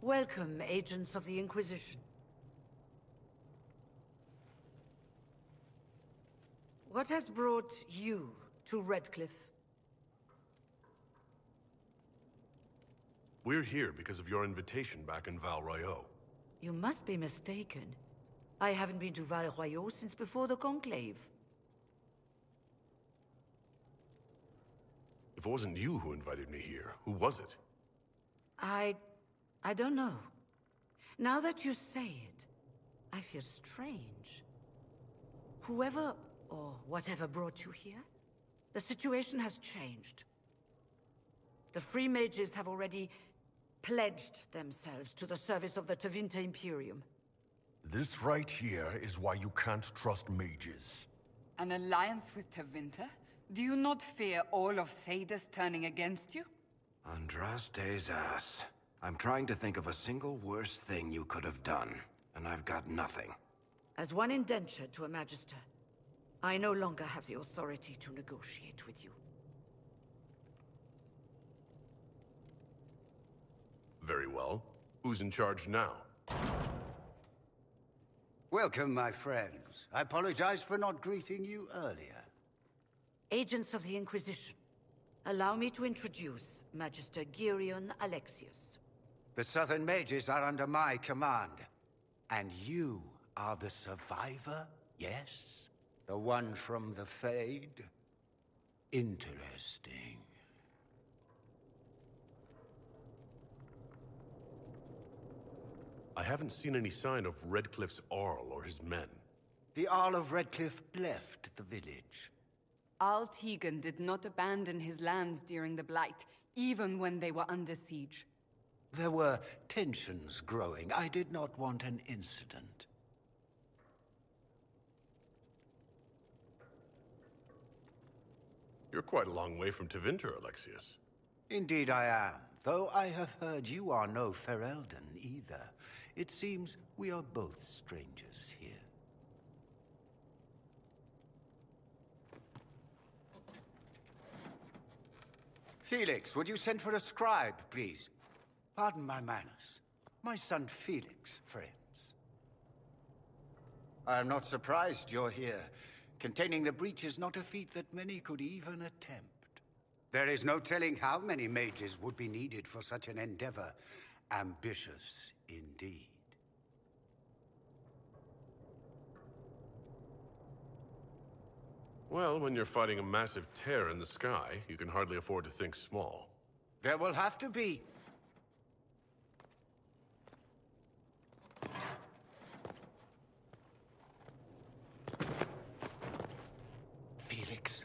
Welcome, agents of the Inquisition. What has brought you to Redcliffe? We're here because of your invitation back in Val Royeaux. You must be mistaken. I haven't been to Val Royeaux since before the Conclave. If it wasn't you who invited me here, who was it? I don't know. Now that you say it, I feel strange. Whoever or whatever brought you here, the situation has changed. The Free Mages have already pledged themselves to the service of the Tevinter Imperium. This right here is why you can't trust mages. An alliance with Tevinter? Do you not fear all of Thedas turning against you? Andraste's ass. I'm trying to think of a single worse thing you could have done, and I've got nothing. As one indentured to a Magister, I no longer have the authority to negotiate with you. Very well. Who's in charge now? Welcome, my friends. I apologize for not greeting you earlier. Agents of the Inquisition, allow me to introduce Magister Girion Alexius. The Southern Mages are under my command. And you are the survivor, yes? The one from the Fade? Interesting. I haven't seen any sign of Redcliffe's Arl or his men. The Arl of Redcliffe left the village. Al Tegan did not abandon his lands during the Blight, even when they were under siege. There were tensions growing. I did not want an incident. You're quite a long way from Tevinter, Alexius. Indeed I am, though I have heard you are no Ferelden either. It seems we are both strangers here. Felix, would you send for a scribe, please? Pardon my manners. My son Felix, friends. I am not surprised you're here. Containing the breach is not a feat that many could even attempt. There is no telling how many mages would be needed for such an endeavor. Ambitious, indeed. Well, when you're fighting a massive tear in the sky, you can hardly afford to think small. There will have to be. Felix.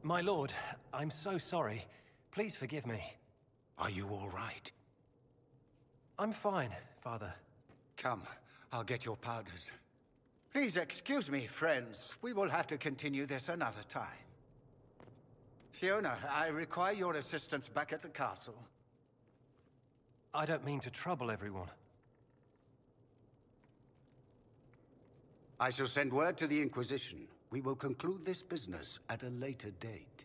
My lord, I'm so sorry. Please forgive me. Are you all right? I'm fine, Father. Come, I'll get your powders. Please excuse me, friends. We will have to continue this another time. Fiona, I require your assistance back at the castle. I don't mean to trouble everyone. I shall send word to the Inquisition. We will conclude this business at a later date.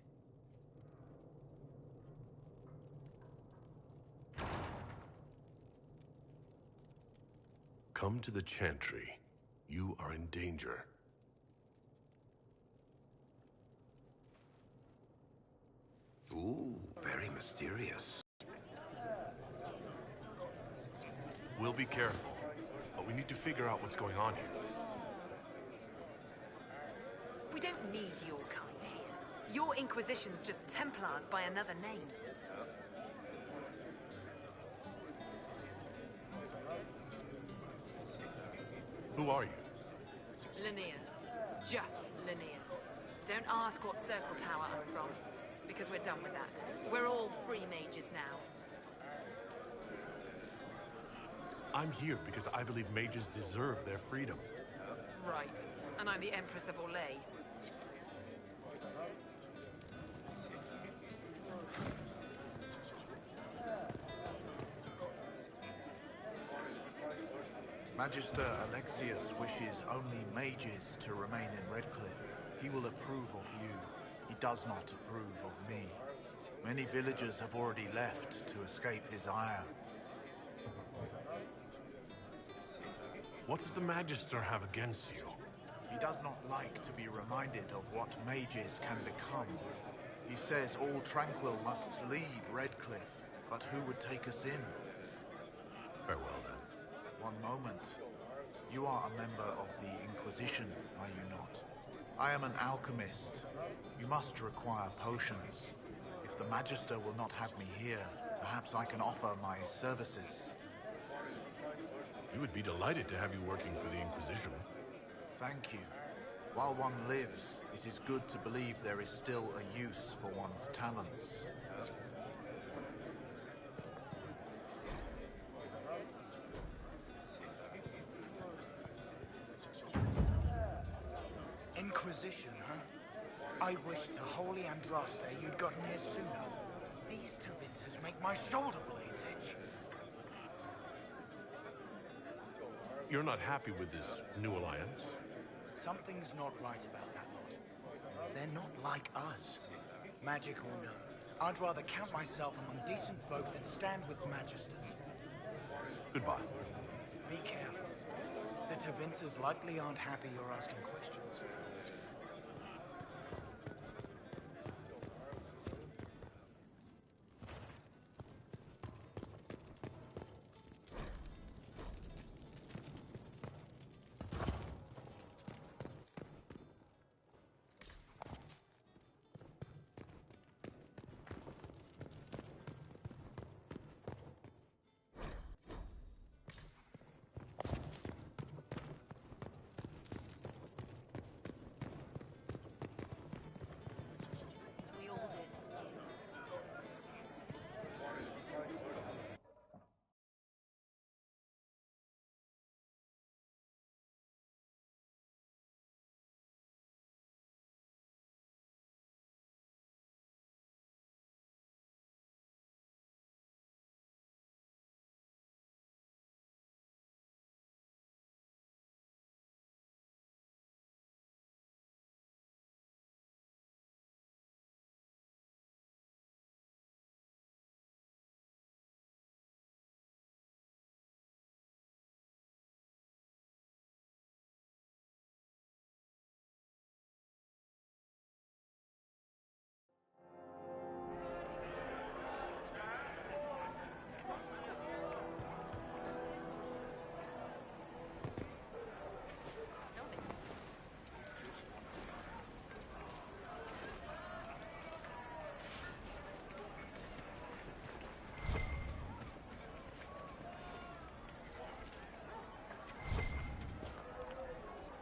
Come to the Chantry. You are in danger. Ooh, very mysterious. We'll be careful, but we need to figure out what's going on here. We don't need your kind here. Your Inquisition's just Templars by another name. Who are you? Linnea. Just Linnea. Don't ask what Circle Tower I'm from, because we're done with that. We're all Free Mages now. I'm here because I believe mages deserve their freedom. Right. And I'm the Empress of Orlais. Magister Alexius wishes only mages to remain in Redcliffe. He will approve of you. He does not approve of me. Many villagers have already left to escape his ire. What does the Magister have against you? He does not like to be reminded of what mages can become. He says all Tranquil must leave Redcliffe, but who would take us in? Farewell, then. One moment. You are a member of the Inquisition, are you not? I am an alchemist. You must require potions. If the Magister will not have me here, perhaps I can offer my services. We would be delighted to have you working for the Inquisition. Thank you. While one lives, it is good to believe there is still a use for one's talents. Inquisition, huh? I wish to Holy Andraste you'd gotten here sooner. These Tevinters make my shoulder blades itch. You're not happy with this new alliance? Something's not right about that lot. They're not like us. Magic or no, I'd rather count myself among decent folk than stand with Magisters. Goodbye. Be careful. The Tevinters likely aren't happy you're asking questions. We all did.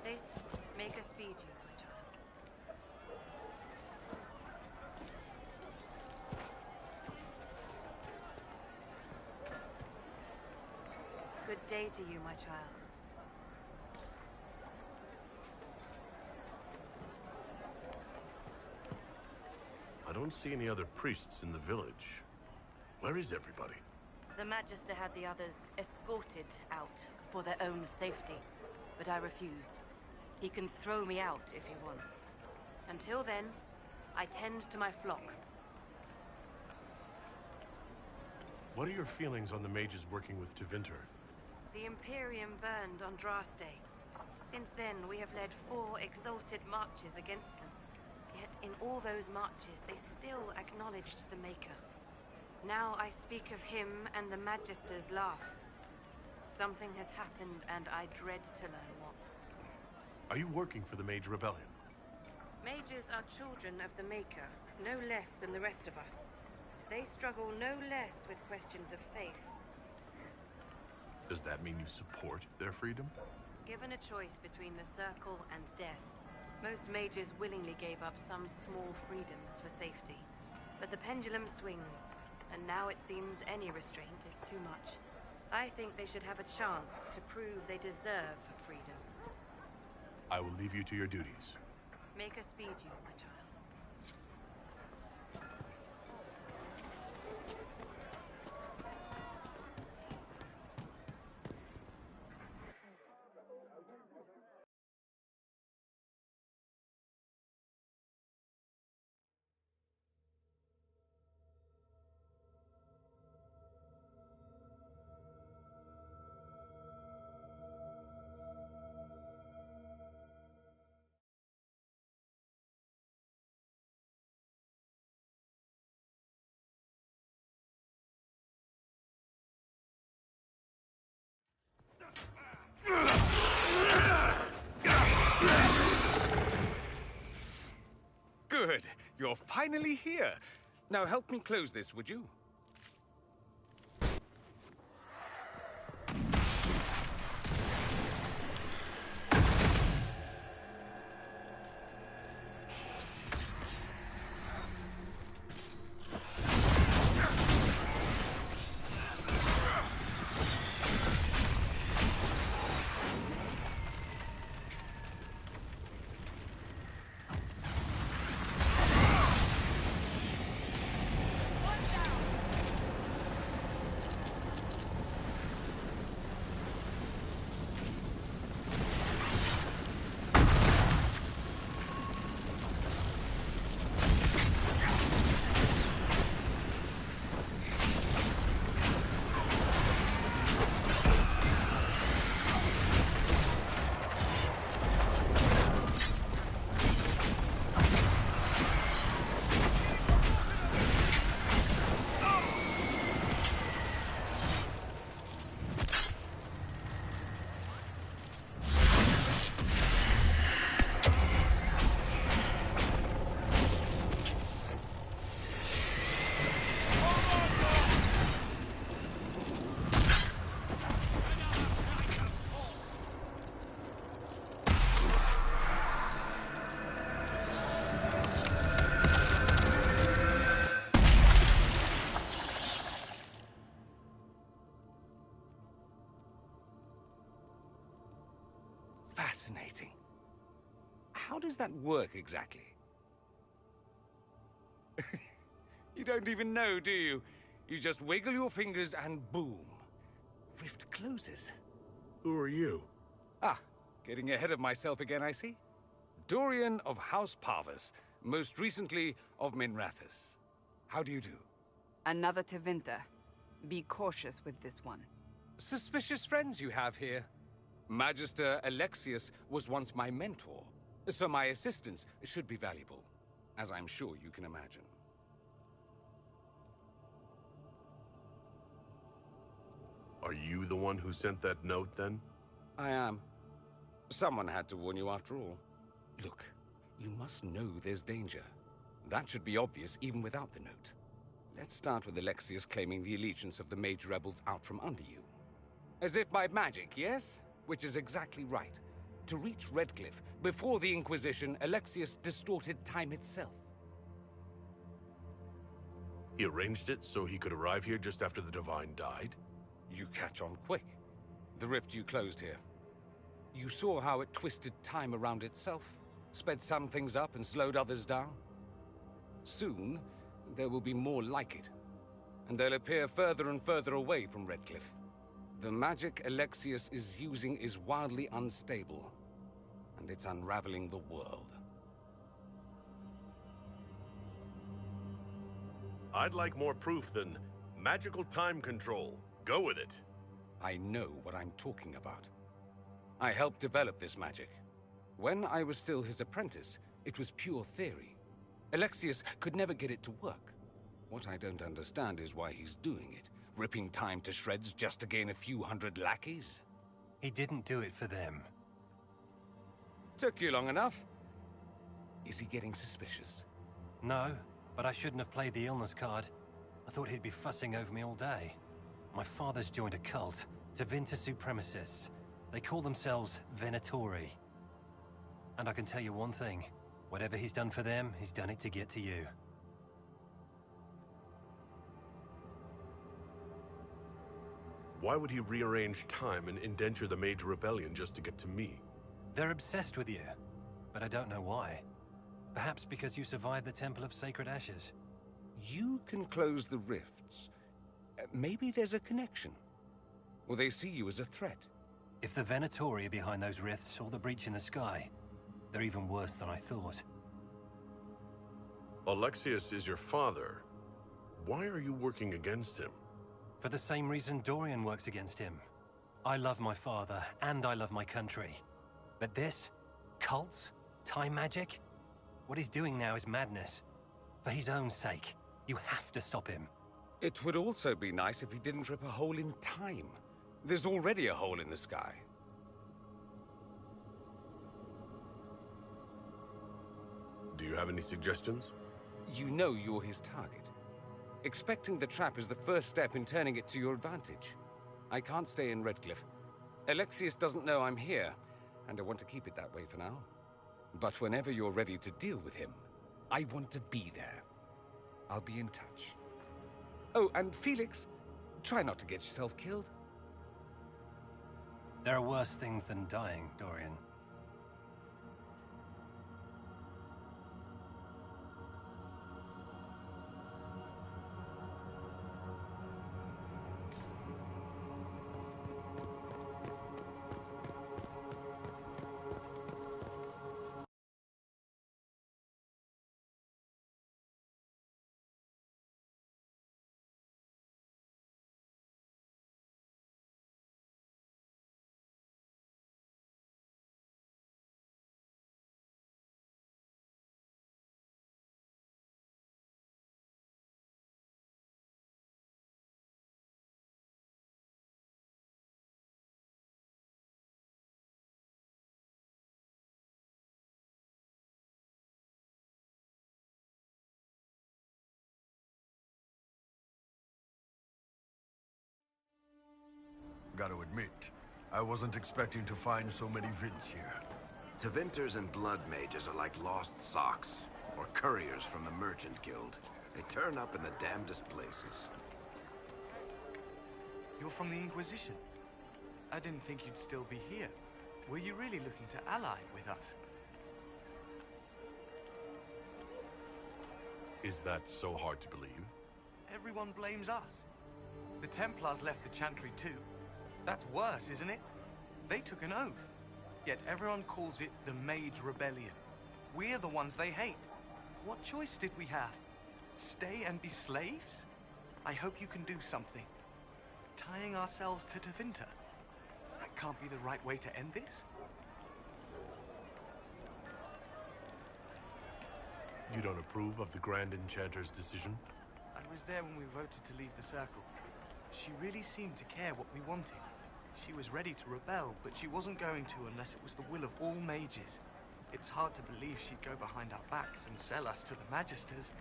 This make us speed you, my child. Good day to you, my child. I don't see any other priests in the village. Where is everybody? The Magister had the others escorted out for their own safety, but I refused. He can throw me out if he wants. Until then, I tend to my flock. What are your feelings on the mages working with Tevinter? The Imperium burned on Draste. Since then, we have led 4 exalted marches against them. Yet in all those marches, they still acknowledged the Maker. Now I speak of him and the Magisters laugh. Something has happened, and I dread to learn what. Are you working for the Mage Rebellion? Mages are children of the Maker, no less than the rest of us. They struggle no less with questions of faith. Does that mean you support their freedom? Given a choice between the Circle and death, most mages willingly gave up some small freedoms for safety. But the pendulum swings, and now it seems any restraint is too much. I think they should have a chance to prove they deserve freedom. I will leave you to your duties. Make us speed you, my child. Good. You're finally here. Now help me close this, would you? Fascinating. How does that work exactly? You don't even know, do you? You just wiggle your fingers and boom. Rift closes. Who are you? Ah, getting ahead of myself again, I see. Dorian of House Parvus, most recently of Minrathous. How do you do? Another Tevinter. Be cautious with this one. Suspicious friends you have here. Magister Alexius was once my mentor, so my assistance should be valuable, as I'm sure you can imagine. Are you the one who sent that note, then? I am. Someone had to warn you after all. Look, you must know there's danger. That should be obvious even without the note. Let's start with Alexius claiming the allegiance of the mage rebels out from under you. As if by magic, yes? Which is exactly right. To reach Redcliffe, before the Inquisition, Alexius distorted time itself. He arranged it so he could arrive here just after the Divine died? You catch on quick. The rift you closed here. You saw how it twisted time around itself, sped some things up and slowed others down. Soon, there will be more like it, and they'll appear further and further away from Redcliffe. The magic Alexius is using is wildly unstable, and it's unraveling the world. I'd like more proof than magical time control. Go with it. I know what I'm talking about. I helped develop this magic. When I was still his apprentice, it was pure theory. Alexius could never get it to work. What I don't understand is why he's doing it. Ripping time to shreds just to gain a few hundred lackeys? He didn't do it for them. Took you long enough. Is he getting suspicious? No, but I shouldn't have played the illness card. I thought he'd be fussing over me all day. My father's joined a cult, Tevinter Supremacists. They call themselves Venatori. And I can tell you one thing. Whatever he's done for them, he's done it to get to you. Why would he rearrange time and indenture the Mage Rebellion just to get to me? They're obsessed with you, but I don't know why. Perhaps because you survived the Temple of Sacred Ashes. You can close the rifts. Maybe there's a connection. Or they see you as a threat. If the Venatori are behind those rifts or the breach in the sky, they're even worse than I thought. Alexius is your father. Why are you working against him? For the same reason Dorian works against him. I love my father, and I love my country. But this? Cults? Time magic? What he's doing now is madness. For his own sake, you have to stop him. It would also be nice if he didn't rip a hole in time. There's already a hole in the sky. Do you have any suggestions? You know you're his target. Expecting the trap is the first step in turning it to your advantage. I can't stay in Redcliffe. Alexius doesn't know I'm here, and I want to keep it that way for now. But whenever you're ready to deal with him, I want to be there. I'll be in touch. Oh, and Felix, try not to get yourself killed. There are worse things than dying, Dorian. Gotta admit, I wasn't expecting to find so many Vints here. Tevinters and blood mages are like lost socks, or couriers from the Merchant Guild. They turn up in the damnedest places. You're from the Inquisition? I didn't think you'd still be here. Were you really looking to ally with us? Is that so hard to believe? Everyone blames us. The Templars left the Chantry too. That's worse, isn't it? They took an oath. Yet everyone calls it the Mage Rebellion. We're the ones they hate. What choice did we have? Stay and be slaves? I hope you can do something. Tying ourselves to Tevinter? That can't be the right way to end this. You don't approve of the Grand Enchanter's decision? I was there when we voted to leave the Circle. She really seemed to care what we wanted. She was ready to rebel, but she wasn't going to unless it was the will of all mages. It's hard to believe she'd go behind our backs and sell us to the Magisters.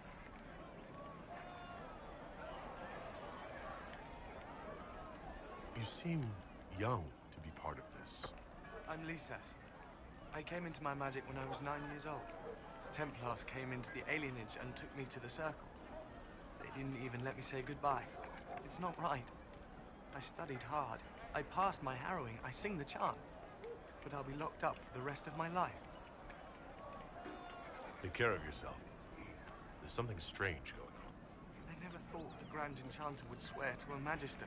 You seem young to be part of this. I'm Lisas. I came into my magic when I was 9 years old. Templars came into the alienage and took me to the Circle. They didn't even let me say goodbye. It's not right. I studied hard. I passed my harrowing. I sing the chant. But I'll be locked up for the rest of my life. Take care of yourself. There's something strange going on. I never thought the Grand Enchanter would swear to a Magister.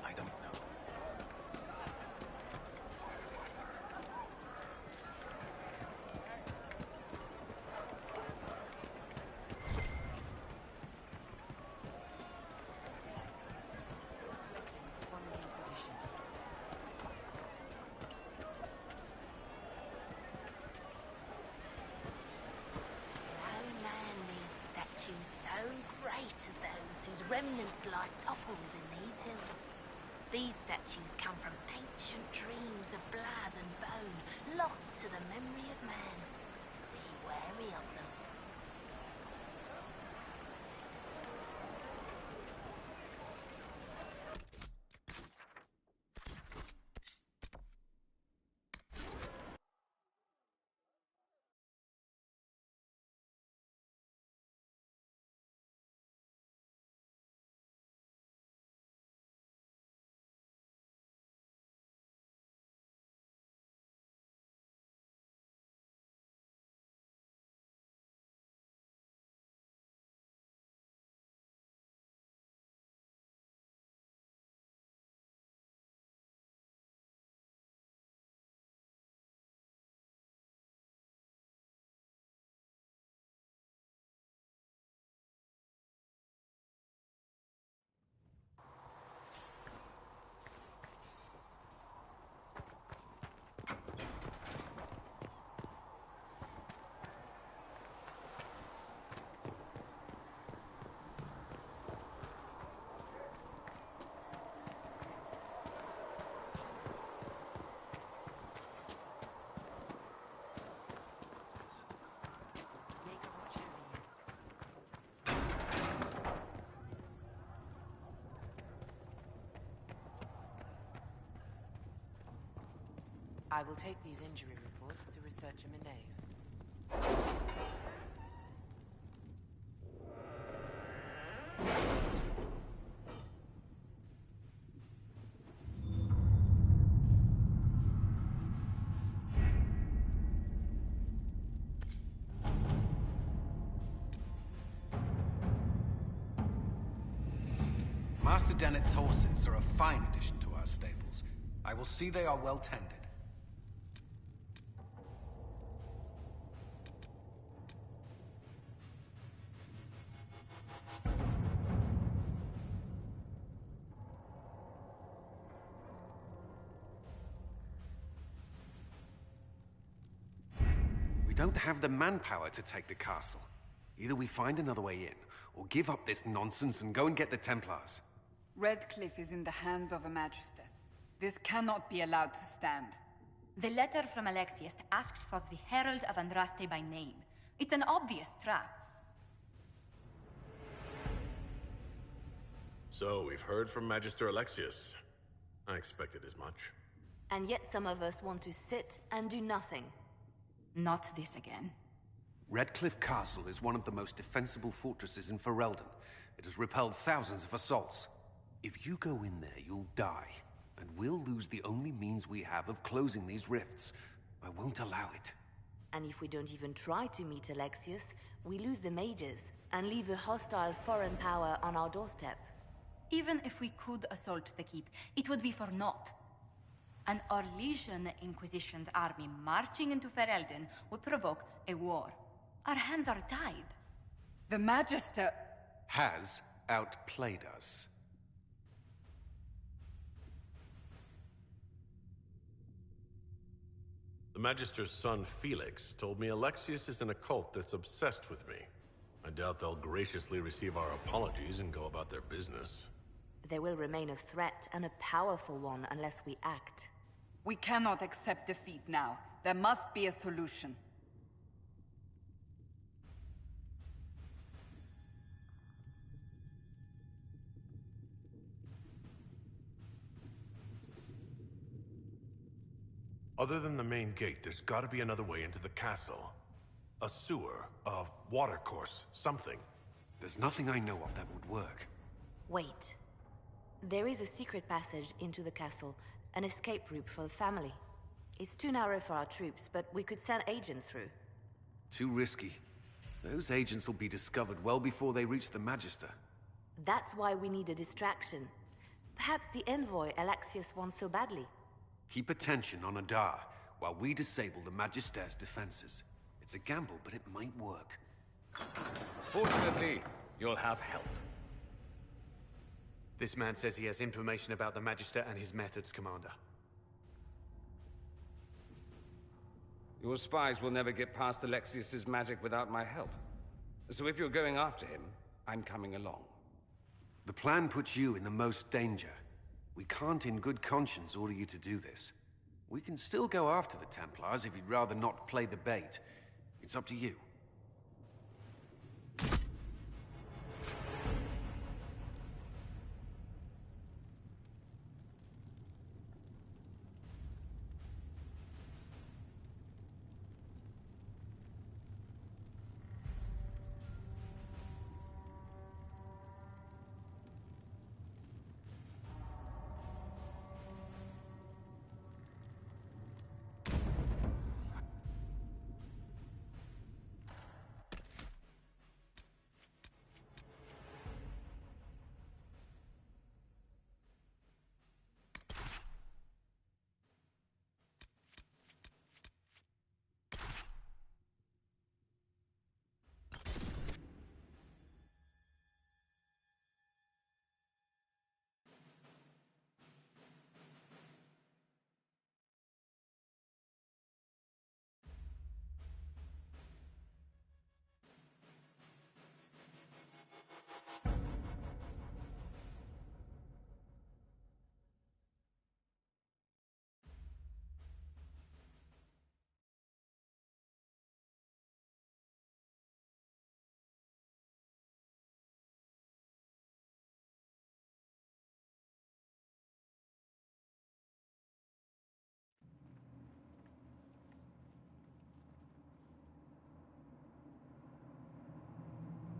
I don't know. So great as those whose remnants lie toppled in these hills. These statues come from ancient dreams of blood and bone, lost to the memory of man. Be wary of them. I will take these injury reports to Researcher Minave. Master Dennett's horses are a fine addition to our stables. I will see they are well tended. We don't have the manpower to take the castle. Either we find another way in, or give up this nonsense and go and get the Templars. Redcliffe is in the hands of a Magister. This cannot be allowed to stand. The letter from Alexius asked for the Herald of Andraste by name. It's an obvious trap. So, we've heard from Magister Alexius. I expected as much. And yet some of us want to sit and do nothing. Not this again. Redcliffe Castle is one of the most defensible fortresses in Ferelden. It has repelled thousands of assaults. If you go in there, you'll die. And we'll lose the only means we have of closing these rifts. I won't allow it. And if we don't even try to meet Alexius, we lose the mages and leave a hostile foreign power on our doorstep. Even if we could assault the keep, it would be for naught. An Orlesian Inquisition's army marching into Ferelden would provoke a war. Our hands are tied. The Magister has outplayed us. The Magister's son, Felix, told me Alexius is in a cult that's obsessed with me. I doubt they'll graciously receive our apologies and go about their business. They will remain a threat, and a powerful one, unless we act. We cannot accept defeat now. There must be a solution. Other than the main gate, there's gotta be another way into the castle. A sewer, a watercourse, something. There's nothing I know of that would work. Wait. There is a secret passage into the castle, an escape route for the family. It's too narrow for our troops, but we could send agents through. Too risky. Those agents will be discovered well before they reach the Magister. That's why we need a distraction. Perhaps the envoy Alexius wants so badly. Keep attention on Adar, while we disable the Magister's defenses. It's a gamble, but it might work. Fortunately, you'll have help. This man says he has information about the Magister and his methods, Commander. Your spies will never get past Alexius's magic without my help. So if you're going after him, I'm coming along. The plan puts you in the most danger. We can't in good conscience order you to do this. We can still go after the Templars if you'd rather not play the bait. It's up to you.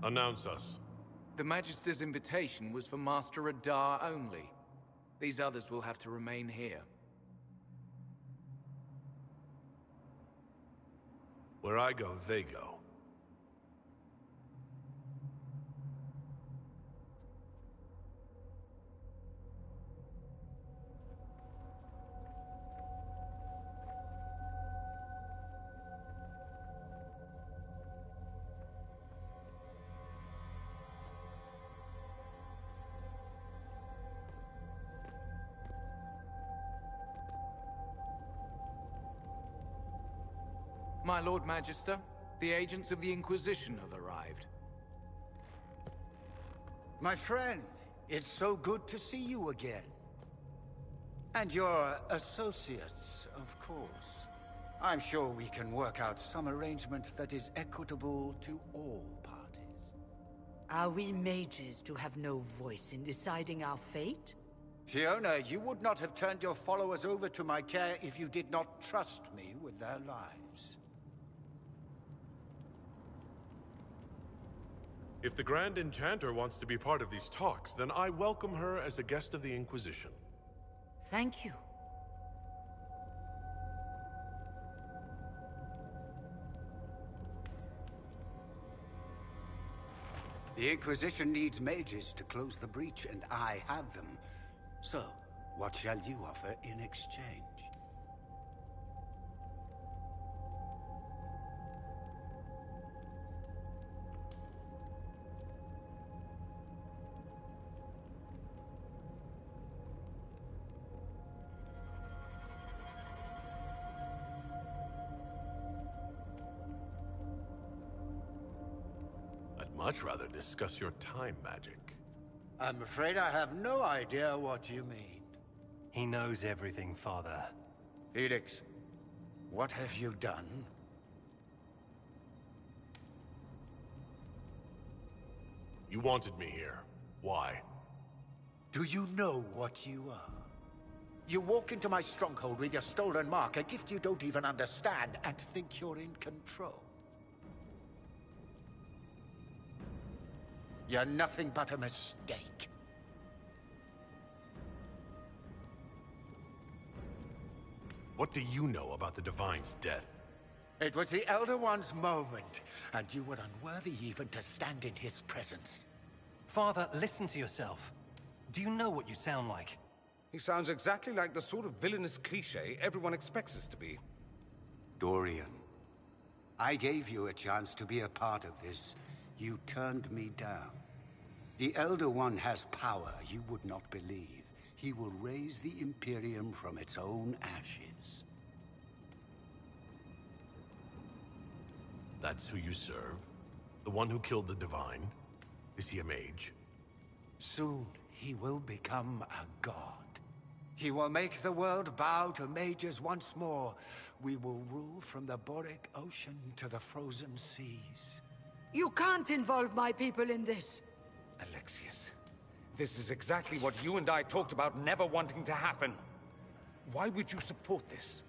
Announce us. The Magister's invitation was for Master Adar only. These others will have to remain here. Where I go, they go. My Lord Magister, the agents of the Inquisition have arrived. My friend, it's so good to see you again. And your associates, of course. I'm sure we can work out some arrangement that is equitable to all parties. Are we mages to have no voice in deciding our fate? Fiona, you would not have turned your followers over to my care if you did not trust me with their lives. If the Grand Enchanter wants to be part of these talks, then I welcome her as a guest of the Inquisition. Thank you. The Inquisition needs mages to close the breach, and I have them. So, what shall you offer in exchange? Much rather discuss your time magic. I'm afraid I have no idea what you mean. He knows everything, Father. Felix, what have you done? You wanted me here. Why? Do you know what you are? You walk into my stronghold with your stolen mark, a gift you don't even understand, and think you're in control. You're nothing but a mistake. What do you know about the Divine's death? It was the Elder One's moment, and you were unworthy even to stand in his presence. Father, listen to yourself. Do you know what you sound like? He sounds exactly like the sort of villainous cliché everyone expects us to be. Dorian, I gave you a chance to be a part of this. You turned me down. The Elder One has power you would not believe. He will raise the Imperium from its own ashes. That's who you serve? The one who killed the Divine? Is he a mage? Soon, he will become a god. He will make the world bow to mages once more. We will rule from the Boric Ocean to the frozen seas. You can't involve my people in this. Alexius, this is exactly what you and I talked about never wanting to happen. Why would you support this?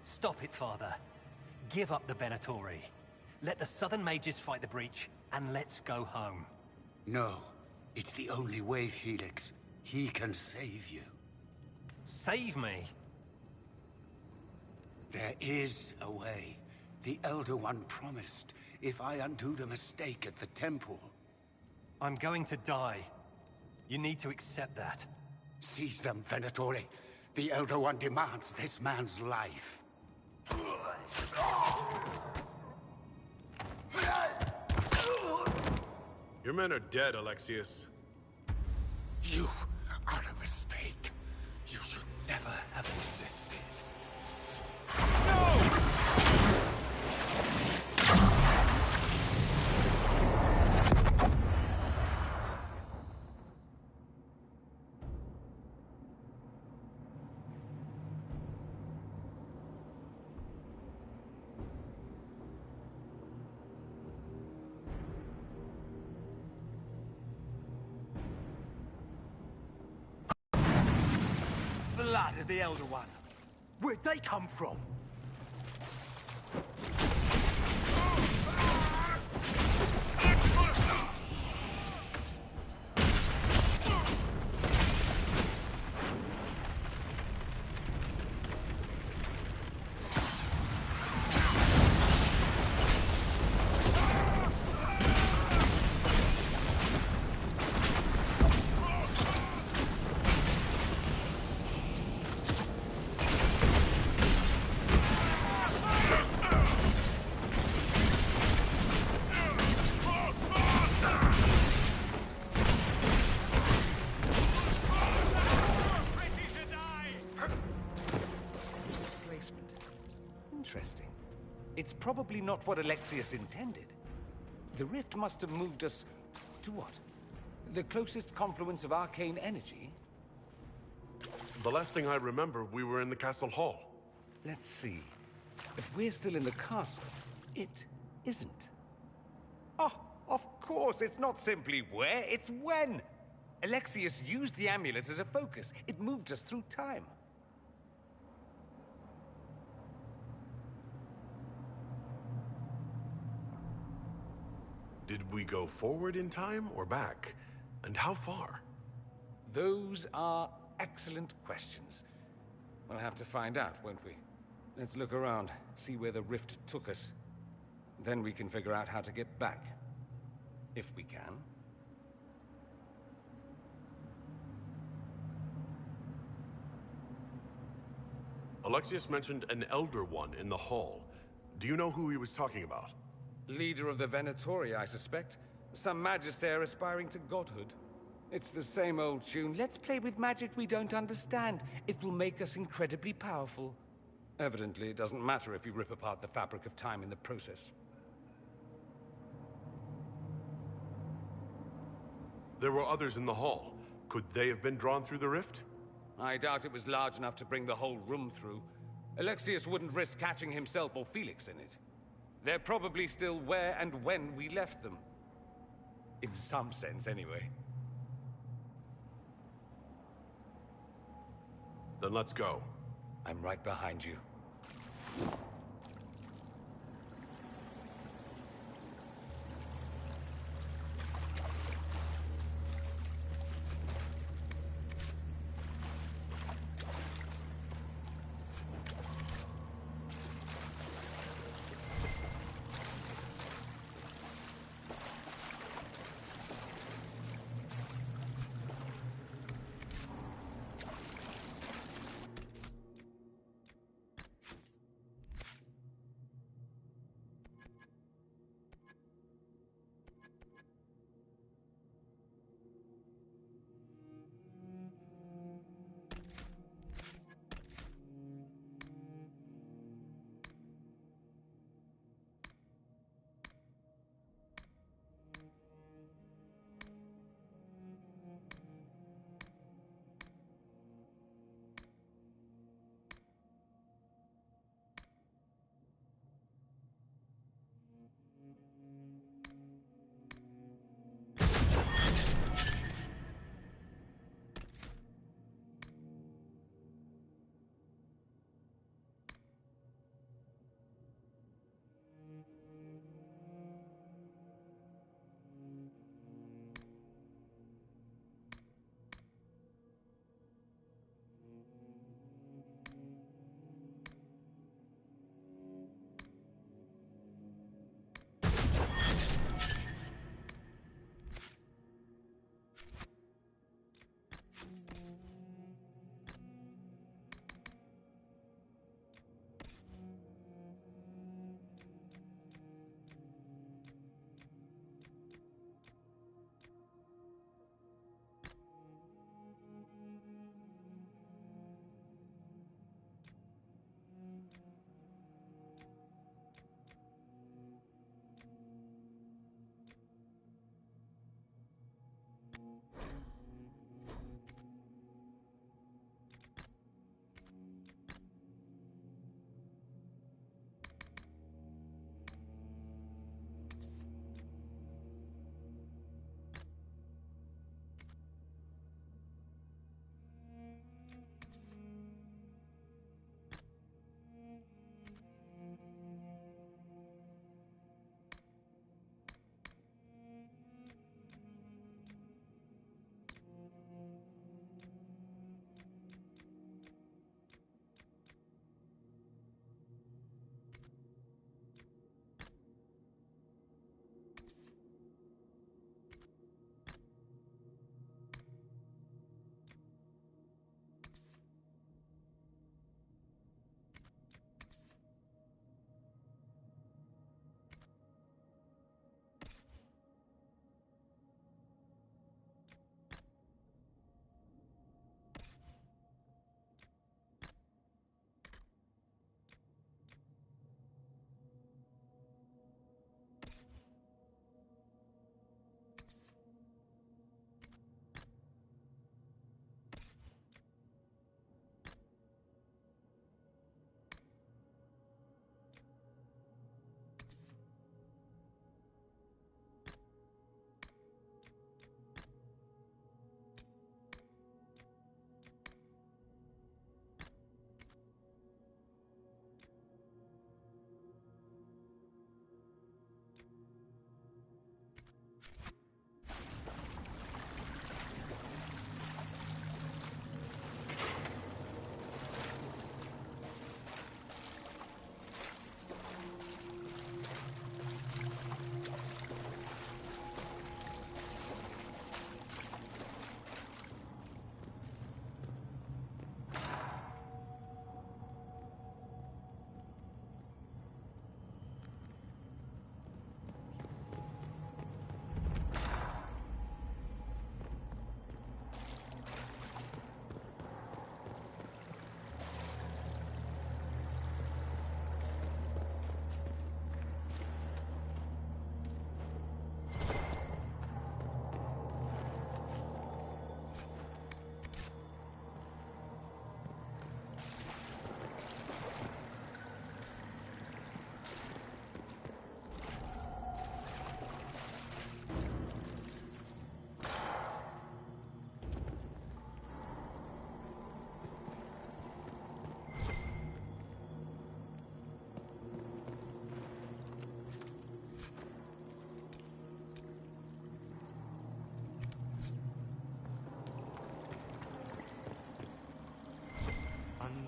Stop it, Father. Give up the Venatori. Let the Southern Mages fight the breach, and let's go home. No. It's the only way, Felix. He can save you. Save me? There is a way. The Elder One promised, if I undo the mistake at the temple. I'm going to die. You need to accept that. Seize them, Venatori. The Elder One demands this man's life. Your men are dead, Alexius. You are a mistake. You should never have existed. No! Blood of the Elder One. Where'd they come from? probably not what Alexius intended. The rift must have moved us to what? The closest confluence of arcane energy? The last thing I remember, we were in the castle hall. Let's see. If we're still in the castle, it isn't. Oh, of course, it's not simply where, it's when! Alexius used the amulet as a focus. It moved us through time. Did we go forward in time or back? And how far? Those are excellent questions. We'll have to find out, won't we? Let's look around, see where the rift took us. Then we can figure out how to get back. If we can. Alexius mentioned an Elder One in the hall. Do you know who he was talking about? Leader of the Venatori, I suspect. Some magister aspiring to godhood. It's the same old tune. Let's play with magic we don't understand. It will make us incredibly powerful. Evidently, it doesn't matter if you rip apart the fabric of time in the process. There were others in the hall. Could they have been drawn through the rift? I doubt it was large enough to bring the whole room through. Alexius wouldn't risk catching himself or Felix in it. They're probably still where and when we left them. In some sense, anyway. Then let's go. I'm right behind you.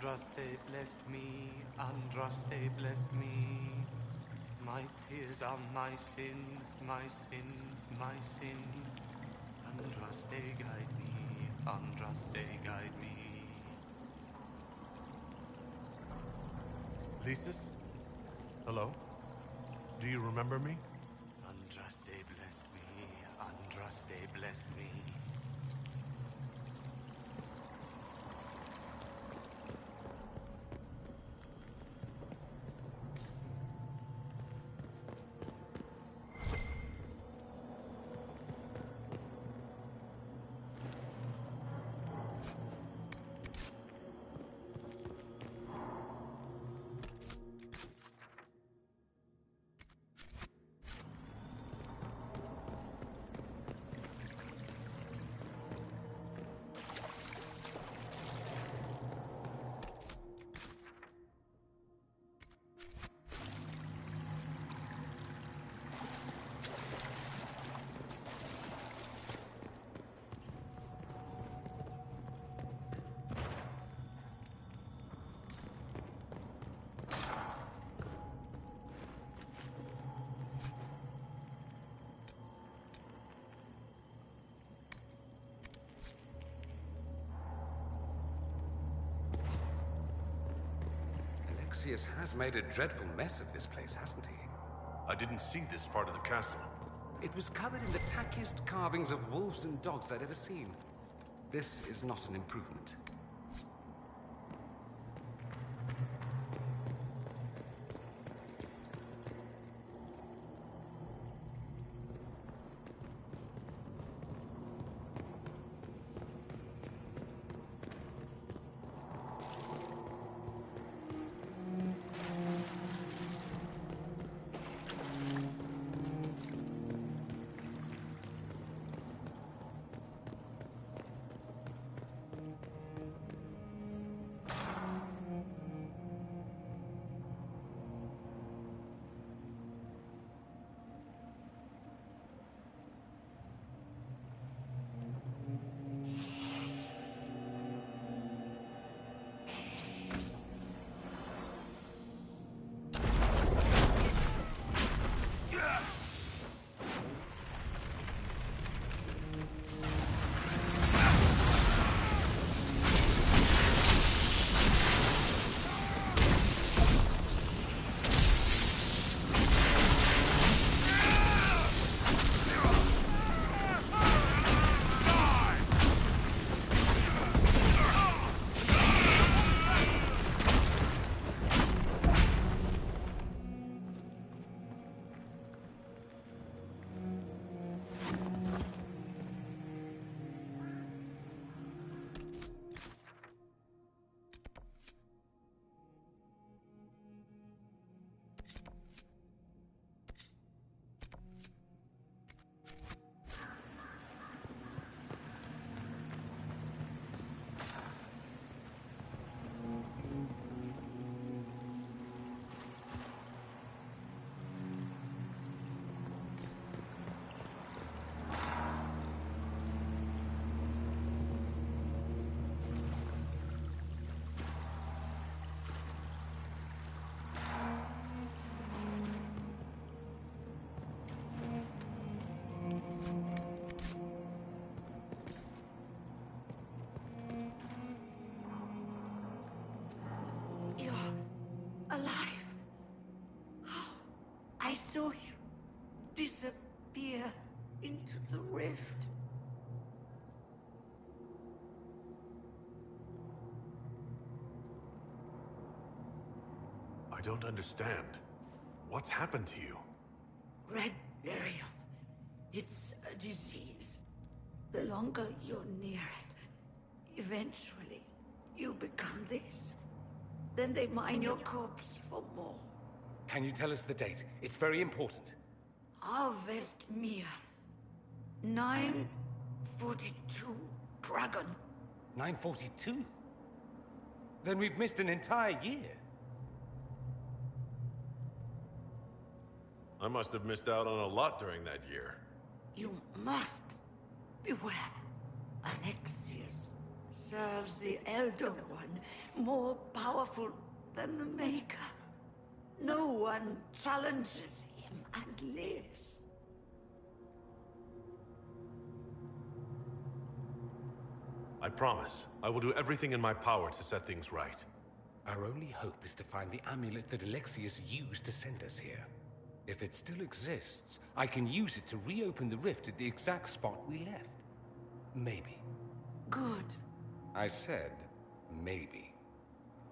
Andraste blessed me, Andraste blessed me. My tears are my sins, my sins, my sins. Andraste guide me, Andraste guide me. Lysis? Hello? Do you remember me? Andraste blessed me, Andraste blessed me. Alexius has made a dreadful mess of this place, hasn't he? I didn't see this part of the castle. It was covered in the tackiest carvings of wolves and dogs I'd ever seen. This is not an improvement. I saw you disappear into the rift. I don't understand. What's happened to you? Red lyrium. It's a disease. The longer you're near it, eventually you become this. Then they mine your corpse for more. Can you tell us the date? It's very important. Harvest Mir. 942 Dragon. 942? Then we've missed an entire year. I must have missed out on a lot during that year. You must beware. Alexius serves the Elder One, more powerful than the Maker. No one challenges him and lives. I promise. I will do everything in my power to set things right. Our only hope is to find the amulet that Alexius used to send us here. If it still exists, I can use it to reopen the rift at the exact spot we left. Maybe. Good. I said, maybe.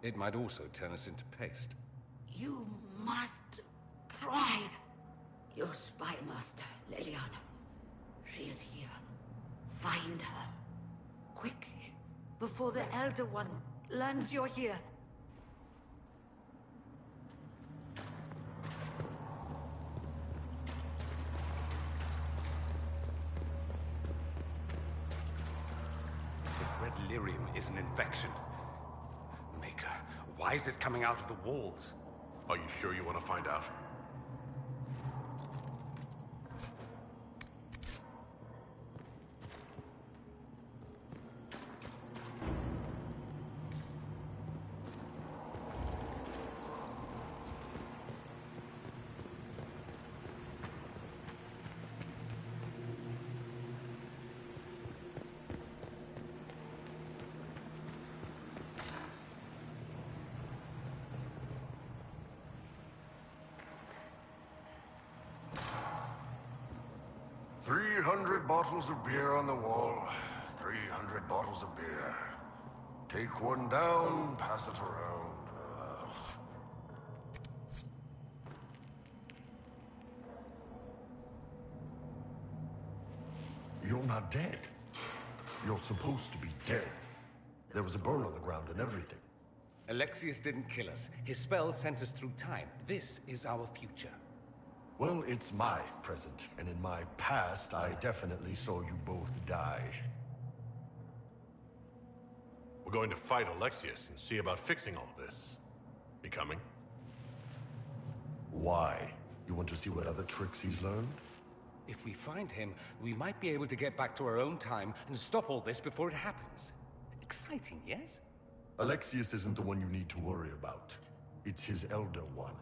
It might also turn us into paste. You must try. Your spy master, Leliana. She is here. Find her. Quickly. Before the Elder One learns you're here. If red lyrium is an infection... Maker, why is it coming out of the walls? Are you sure you want to find out? Bottles of beer on the wall. 300 bottles of beer. Take one down, pass it around. You're not dead. You're supposed to be dead. There was a burn on the ground and everything. Alexius didn't kill us. His spell sent us through time. This is our future. Well, it's my present, and in my past, I definitely saw you both die. We're going to fight Alexius and see about fixing all this. You coming? Why? You want to see what other tricks he's learned? If we find him, we might be able to get back to our own time and stop all this before it happens. Exciting, yes? Alexius isn't the one you need to worry about. It's his Elder One.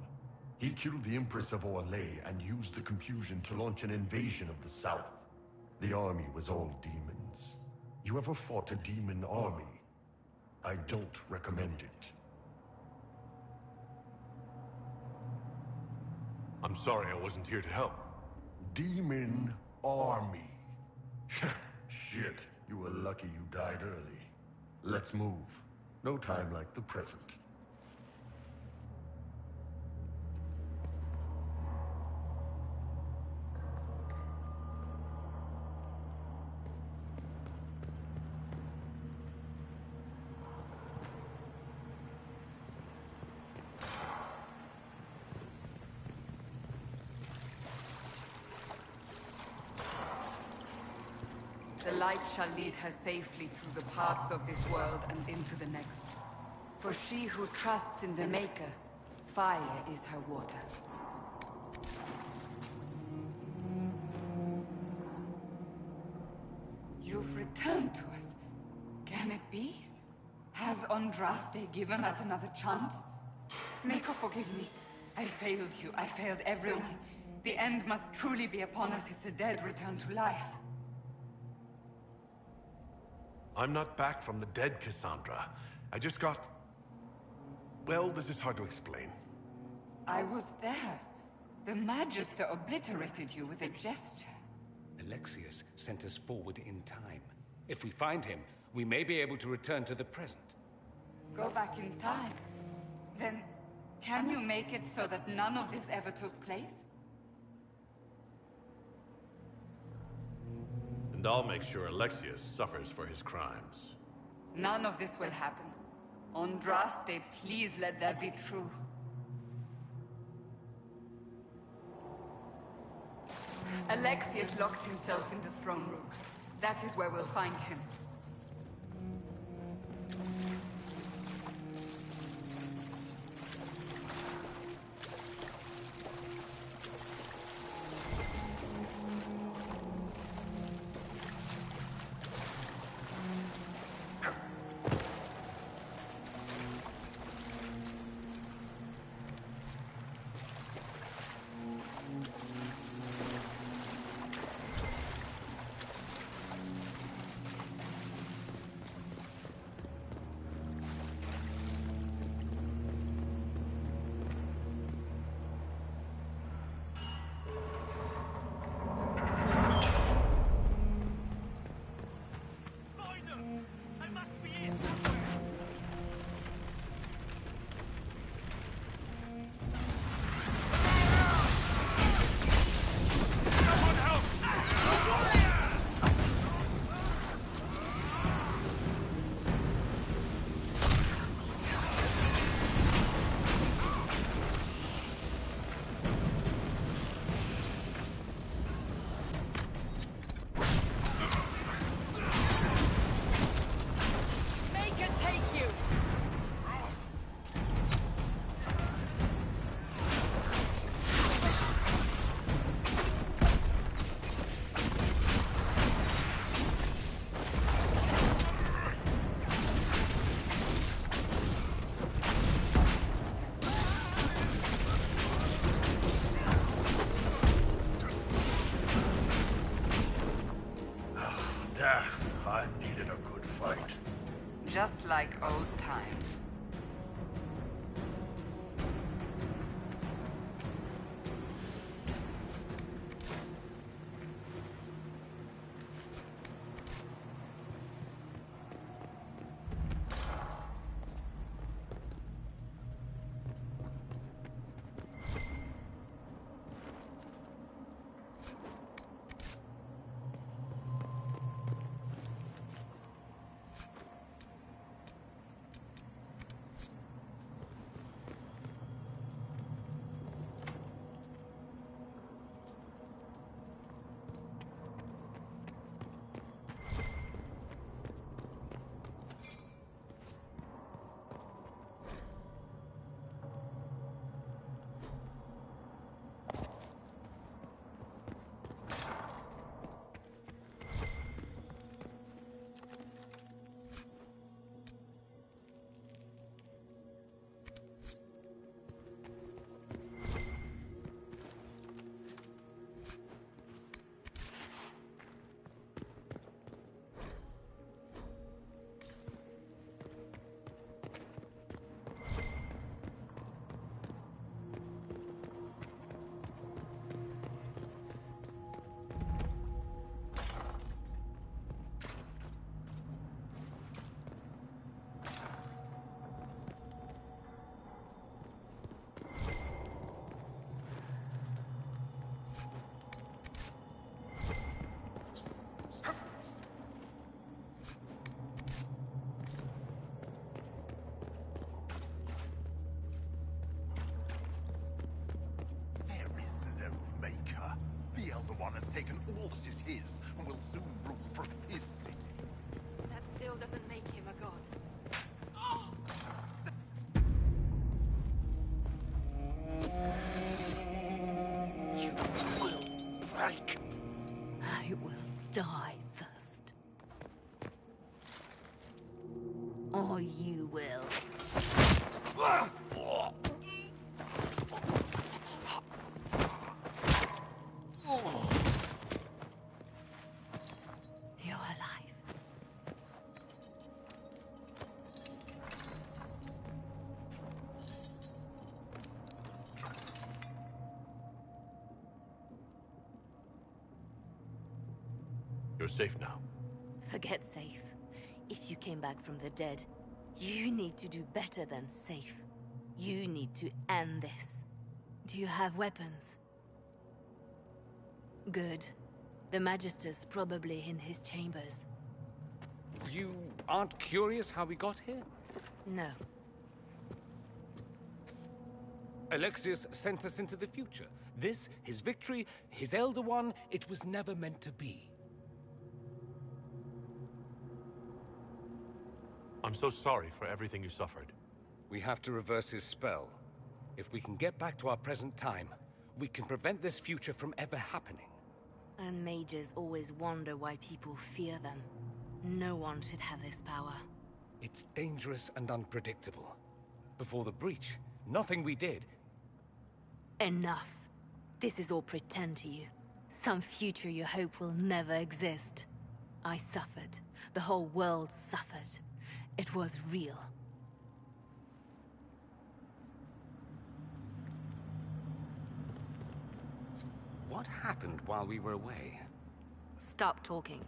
He killed the Empress of Orlais and used the confusion to launch an invasion of the South. The army was all demons. You ever fought a demon army? I don't recommend it. I'm sorry I wasn't here to help. Demon army. Shit, you were lucky you died early. Let's move. No time like the present. The light shall lead her safely through the paths of this world and into the next. For she who trusts in the Maker, fire is her water. You've returned to us. Can it be? Has Andraste given us another chance? Maker, forgive me. I failed you. I failed everyone. The end must truly be upon us if the dead return to life. I'm not back from the dead, Cassandra. I just got... Well, this is hard to explain. I was there. The Magister obliterated you with a gesture. Alexius sent us forward in time. If we find him, we may be able to return to the present. Go back in time? Then, can you make it so that none of this ever took place? And I'll make sure Alexius suffers for his crimes. None of this will happen. Andraste, please let that be true. Alexius locked himself in the throne room. That is where we'll find him. needed a good fight. Just like old times. Taken all that is his, and will soon rule from his city. That still doesn't make him a god. You will break. I will die first. Or you will. You're safe now. Forget safe. If you came back from the dead, you need to do better than safe. You need to end this. Do you have weapons? Good. The Magister's probably in his chambers. You aren't curious how we got here? No. Alexius sent us into the future. This, his victory, his Elder One, it was never meant to be. I'm so sorry for everything you suffered. We have to reverse his spell. If we can get back to our present time, we can prevent this future from ever happening. And mages always wonder why people fear them. No one should have this power. It's dangerous and unpredictable. Before the breach, nothing we did... Enough. This is all pretend to you. Some future you hope will never exist. I suffered. The whole world suffered. It was real. What happened while we were away? Stop talking.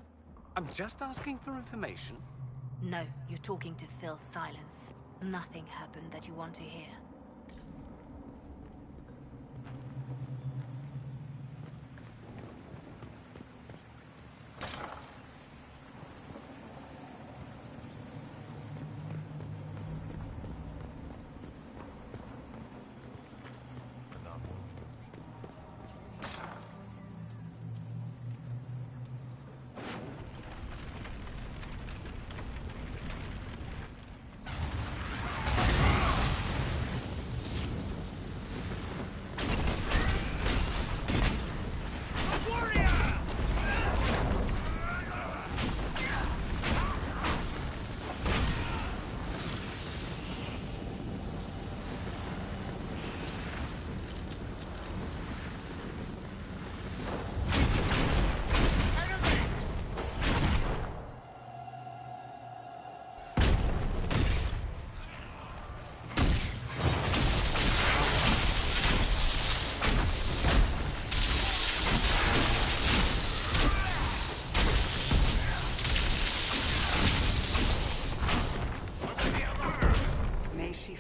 I'm just asking for information. No, you're talking to fill silence. Nothing happened that you want to hear.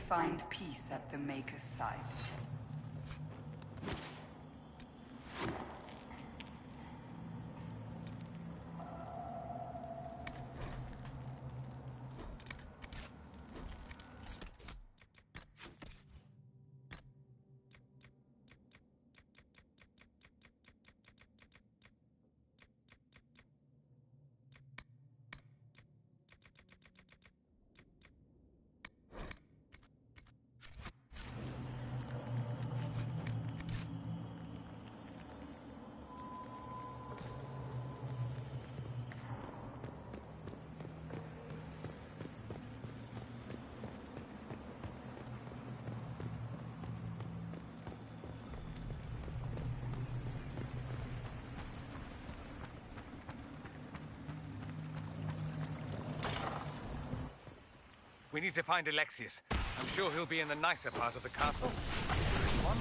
find peace at the Maker's side. We need to find Alexius. I'm sure he'll be in the nicer part of the castle. This one?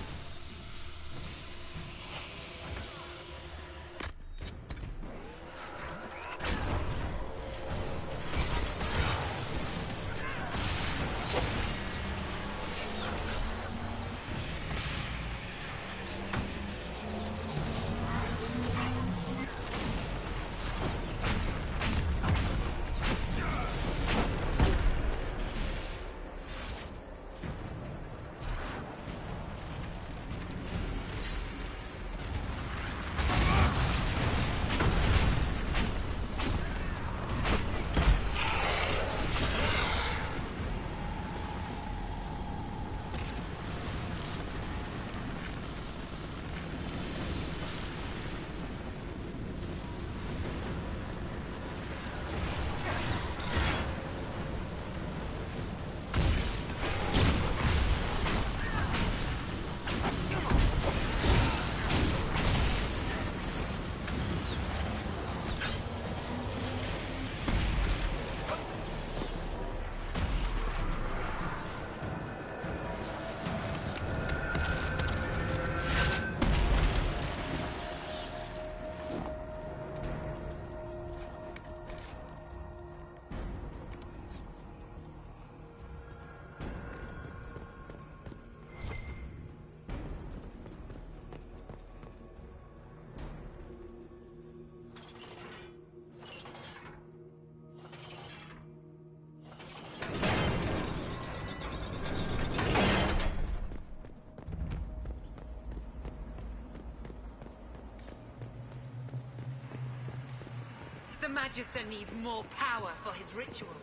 The Magister needs more power for his rituals.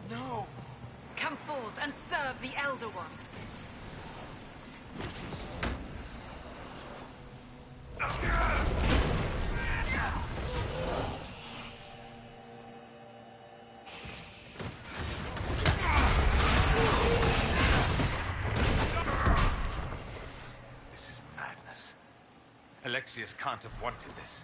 No! Come forth and serve the Elder One. This is madness. Alexius can't have wanted this.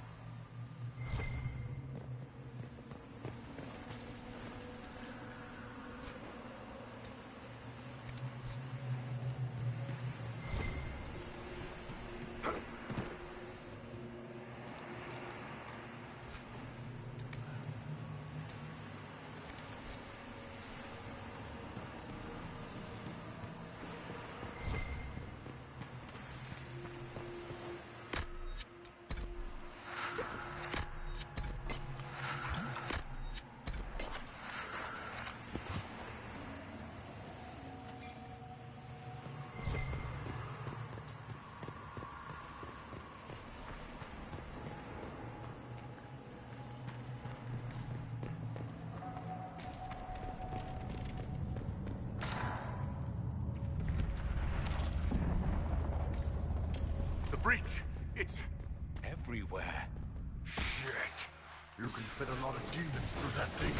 The breach! It's everywhere. Shit! You can fit a lot of demons through that thing.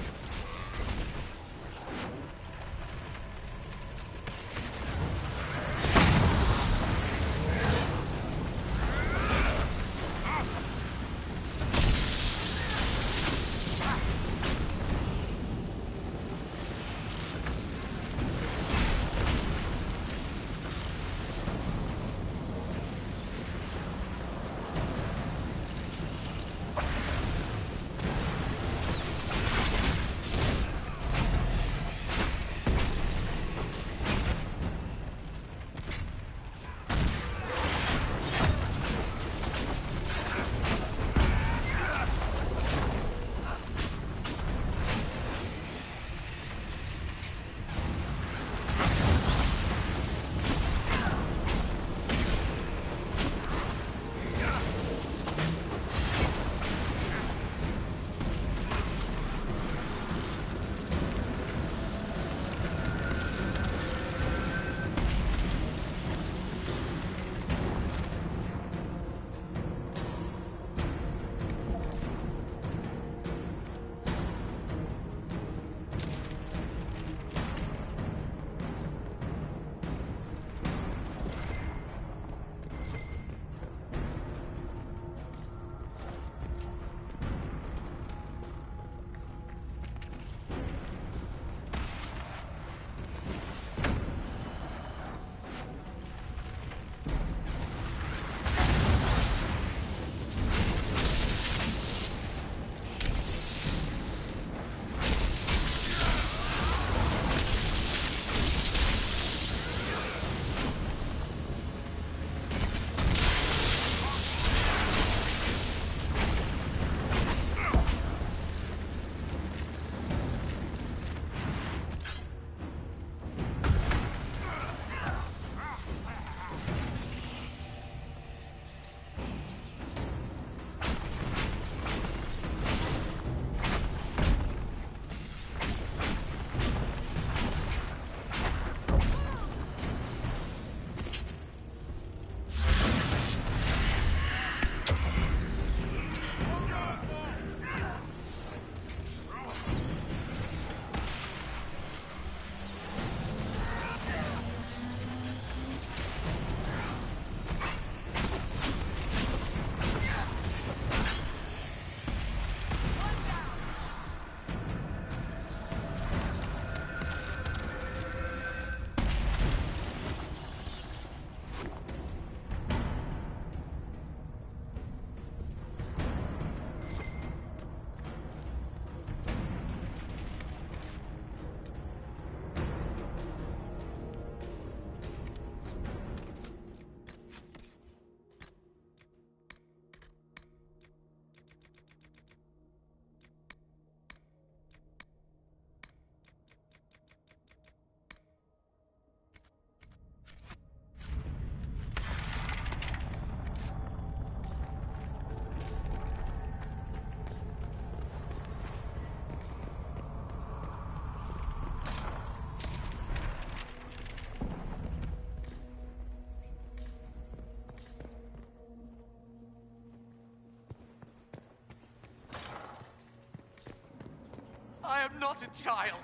I am not a child.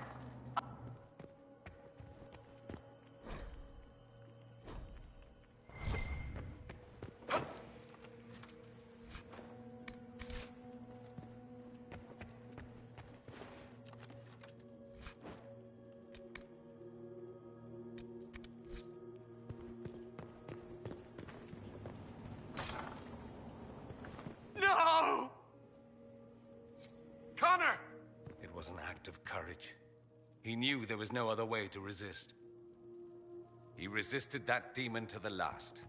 No! Connor! It was an act of courage. He knew there was no other way to resist. He resisted that demon to the last.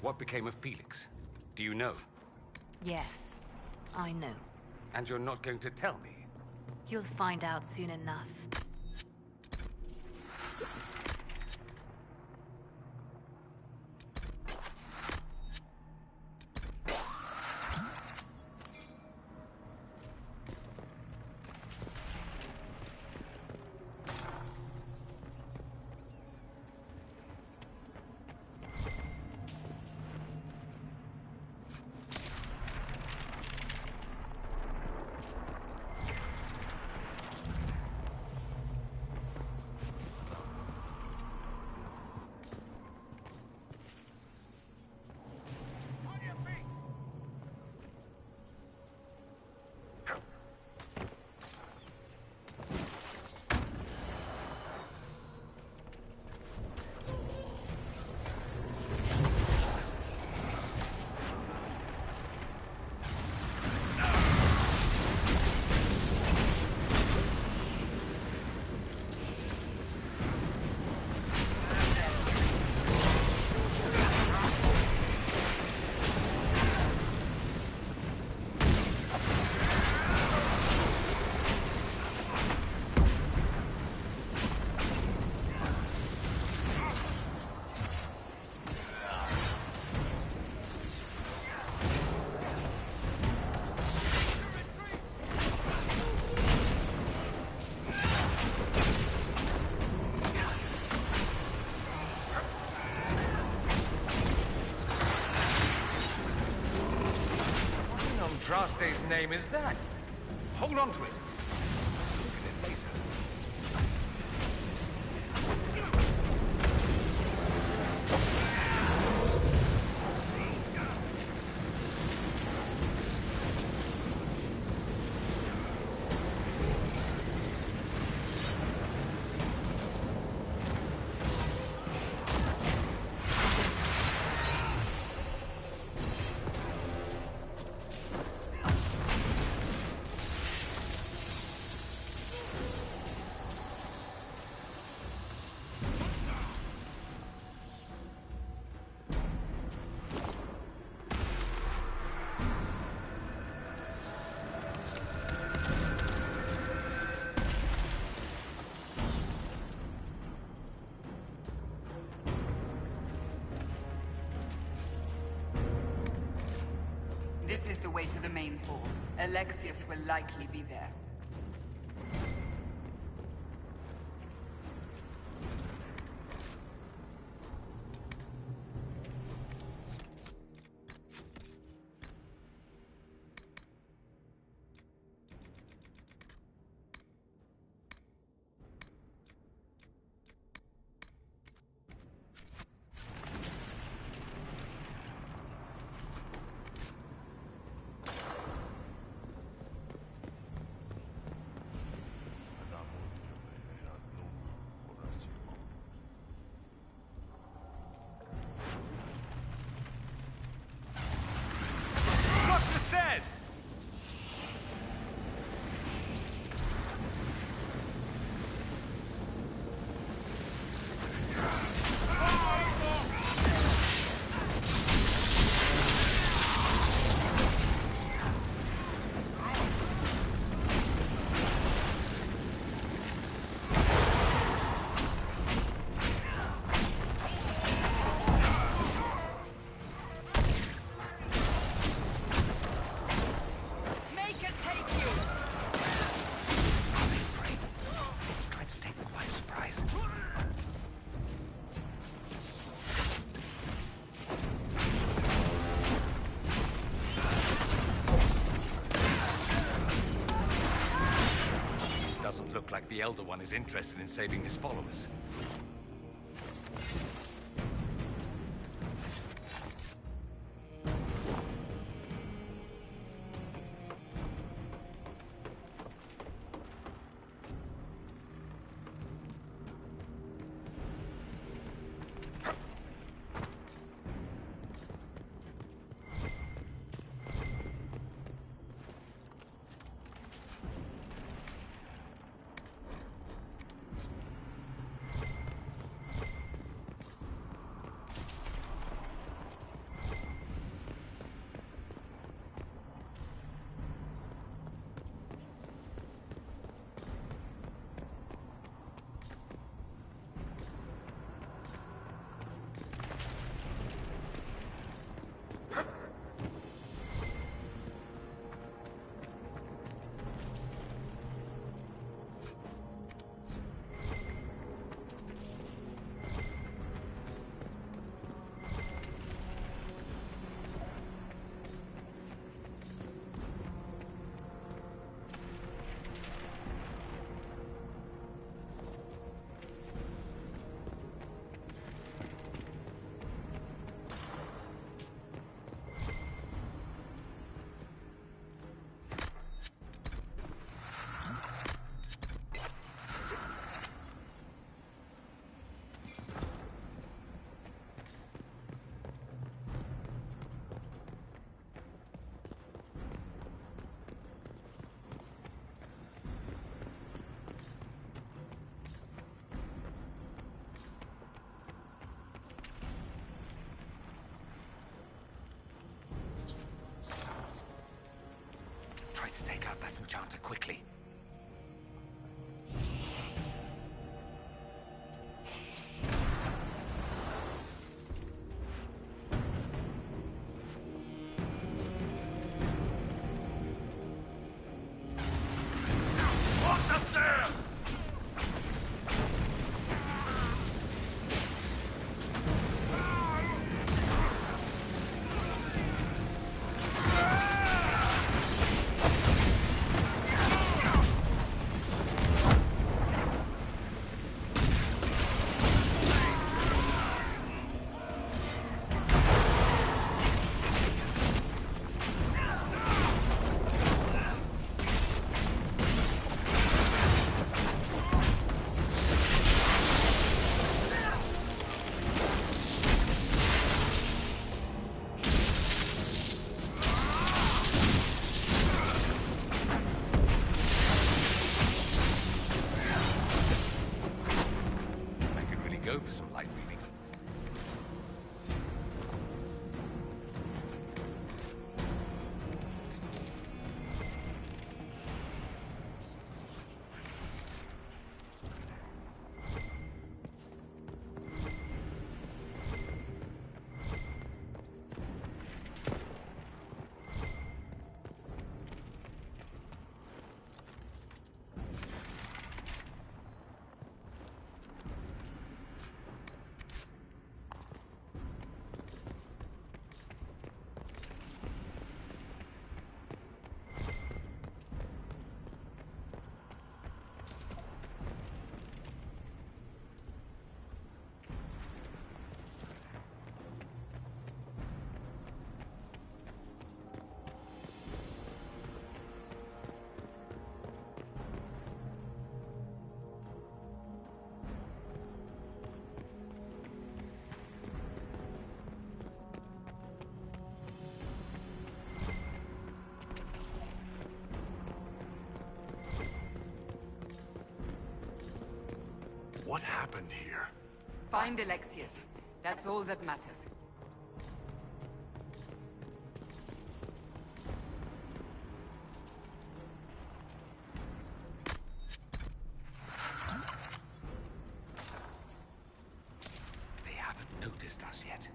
What became of Felix? Do you know? Yes, I know. And you're not going to tell me? You'll find out soon enough. Andraste's name is that? Hold on to it. Look at it later. This is the way to the main hall. Alexius will likely be there. like the Elder One is interested in saving his followers. Try to take out that enchanter quickly. For some light reading. What happened here? Find Alexius. That's all that matters. They haven't noticed us yet.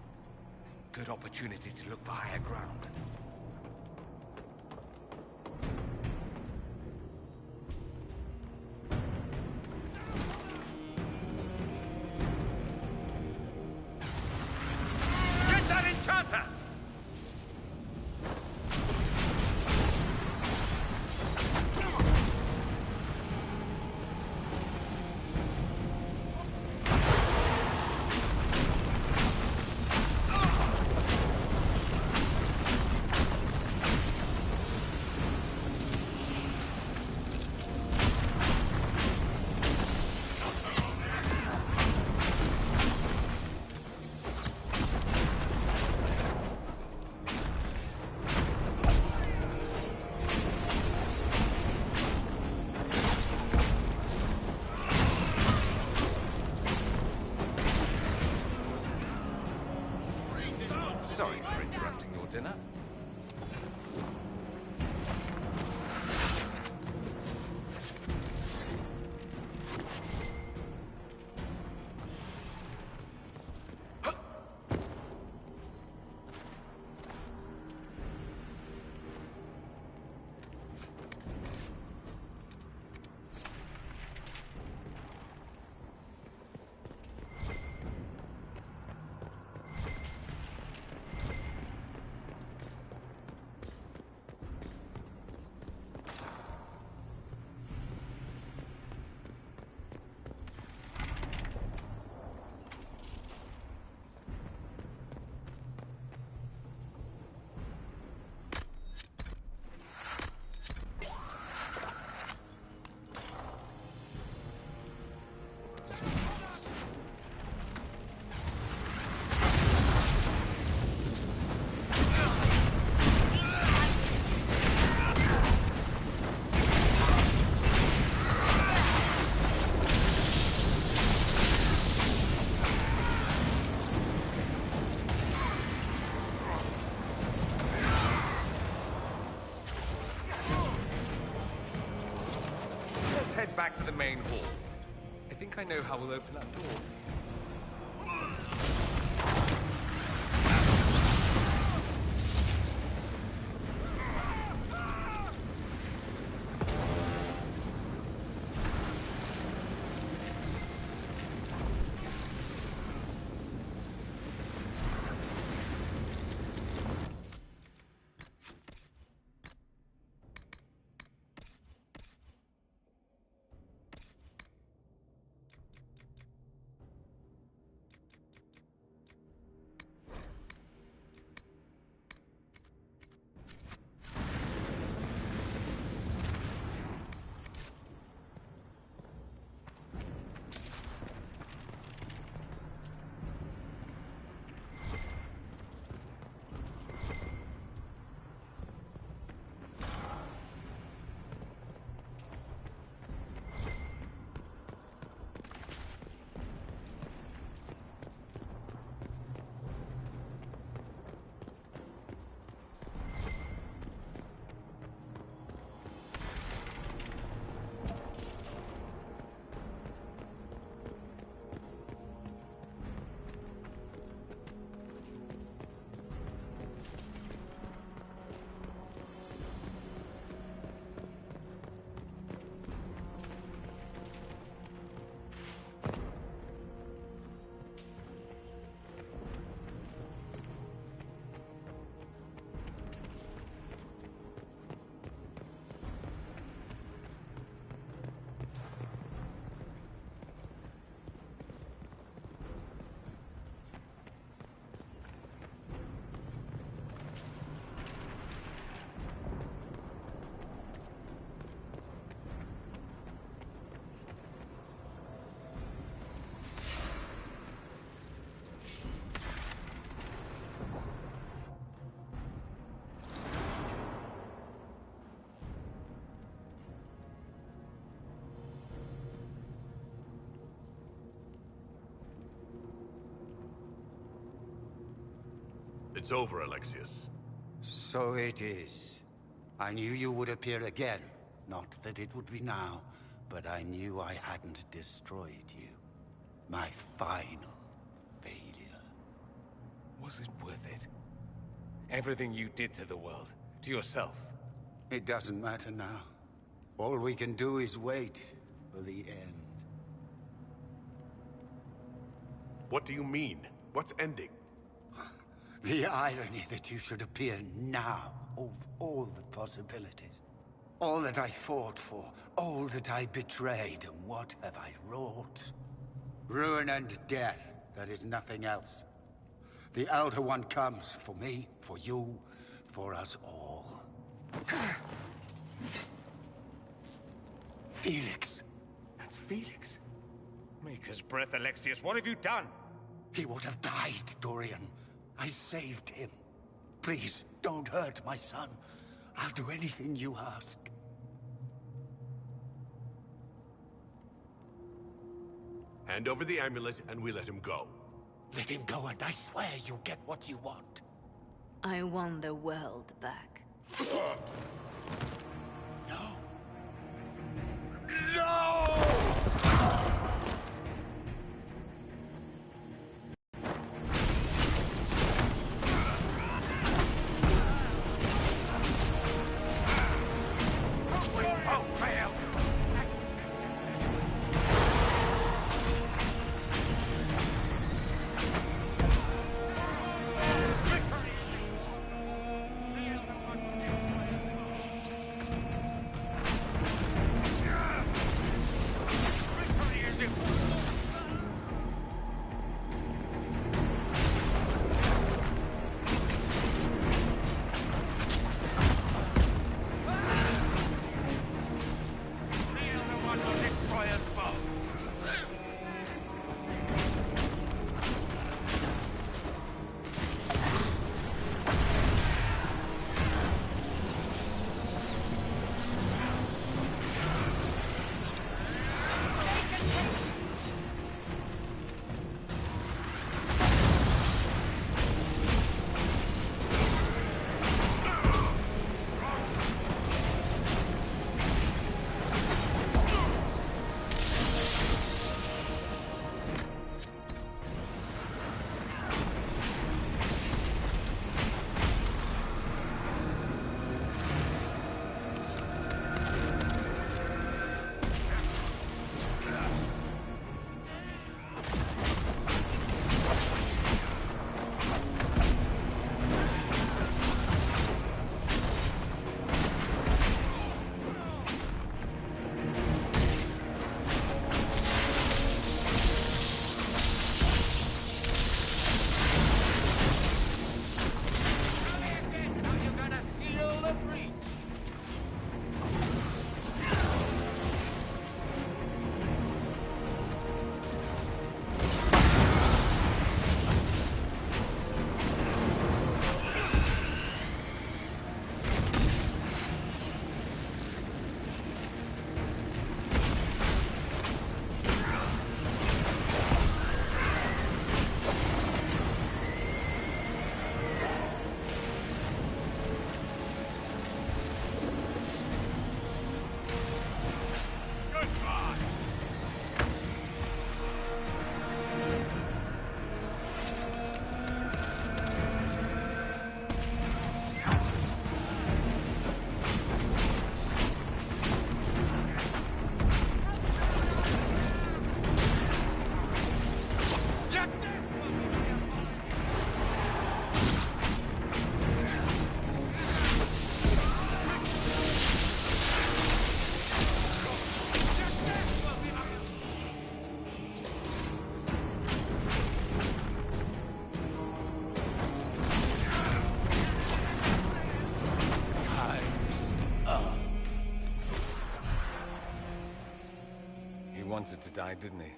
Good opportunity to look for higher ground. dinner? Head back to the main hall. I think I know how we'll open that door. It's over, Alexius. So it is. I knew you would appear again. Not that it would be now, but I knew I hadn't destroyed you. My final failure. Was it worth it? Everything you did to the world, to yourself. It doesn't matter now. All we can do is wait for the end. What do you mean? What's ending? The irony that you should appear now, of all the possibilities. All that I fought for, all that I betrayed, and what have I wrought? Ruin and death, that is nothing else. The Elder One comes for me, for you, for us all. Felix. That's Felix. Maker's breath, Alexius, what have you done? He would have died, Dorian. I saved him. Please, don't hurt my son. I'll do anything you ask. Hand over the amulet and we let him go. Let him go and I swear you'll get what you want. I won the world back. Wanted to die, didn't he?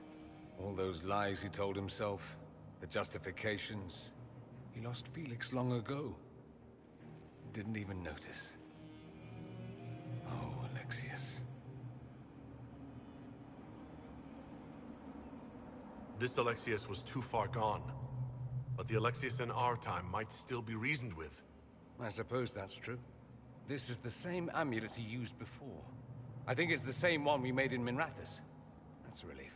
All those lies he told himself, the justifications. He lost Felix long ago. Didn't even notice. Oh, Alexius. This Alexius was too far gone. But the Alexius in our time might still be reasoned with. I suppose that's true. This is the same amulet he used before. I think it's the same one we made in Minrathous. That's a relief.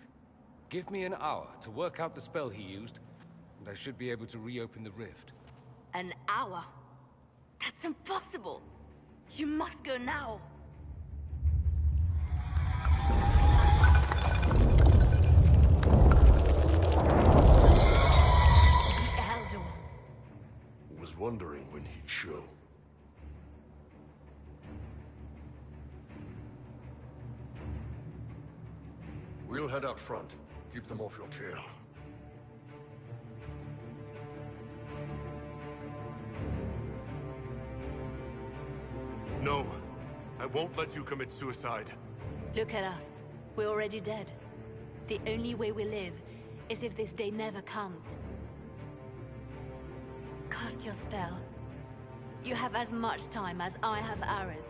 Give me an hour to work out the spell he used, and I should be able to reopen the rift. An hour? That's impossible! You must go now! The Elder One. Was wondering when he'd show. We'll head out front. Keep them off your tail. No. I won't let you commit suicide. Look at us. We're already dead. The only way we live is if this day never comes. Cast your spell. You have as much time as I have hours.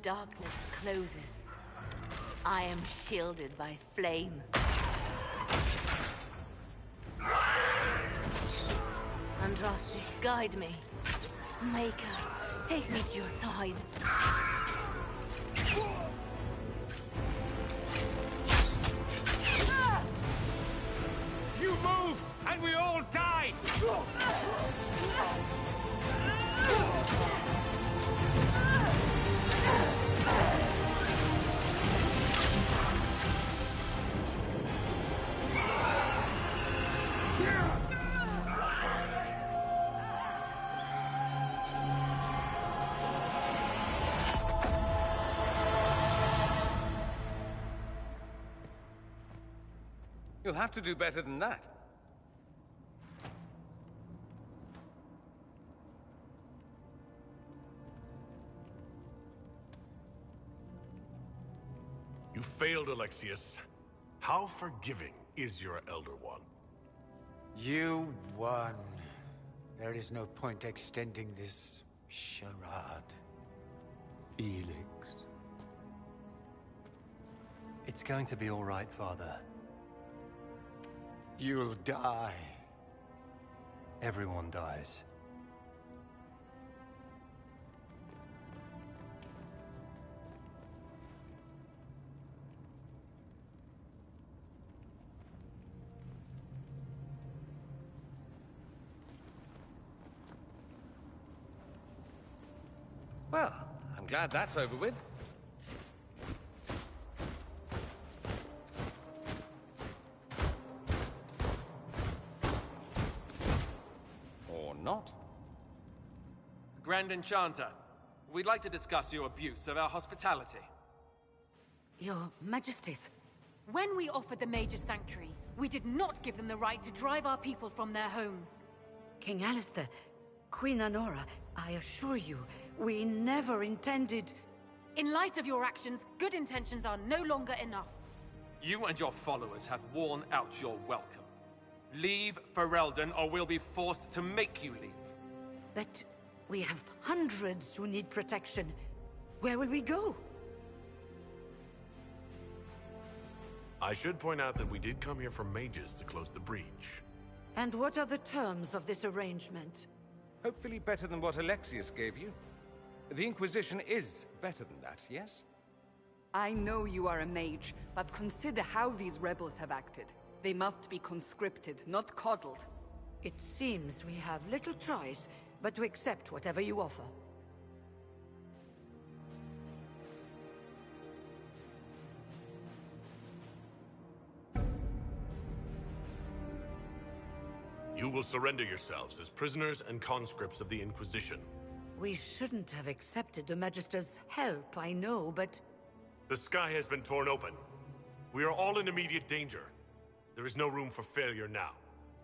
darkness closes, I am shielded by flame. Andraste, guide me. Maker, take me to your side. You move, and we all die! You'll have to do better than that. You failed, Alexius. How forgiving is your Elder One? You won. There is no point extending this charade. Felix. It's going to be all right, Father. You'll die. Everyone dies. Well, I'm glad that's over with. Or not. Grand Enchanter, we'd like to discuss your abuse of our hospitality. Your Majesties. When we offered the Mages Sanctuary, we did not give them the right to drive our people from their homes. King Alistair, Queen Honora, I assure you, we never intended... In light of your actions, good intentions are no longer enough. You and your followers have worn out your welcome. Leave Ferelden, or we'll be forced to make you leave. But we have hundreds who need protection. Where will we go? I should point out that we did come here for mages to close the breach. And what are the terms of this arrangement? Hopefully better than what Alexius gave you. The Inquisition is better than that, yes? I know you are a mage, but consider how these rebels have acted. They must be conscripted, not coddled. It seems we have little choice but to accept whatever you offer. You will surrender yourselves as prisoners and conscripts of the Inquisition. We shouldn't have accepted the Magister's help, I know, but... The sky has been torn open. We are all in immediate danger. There is no room for failure now.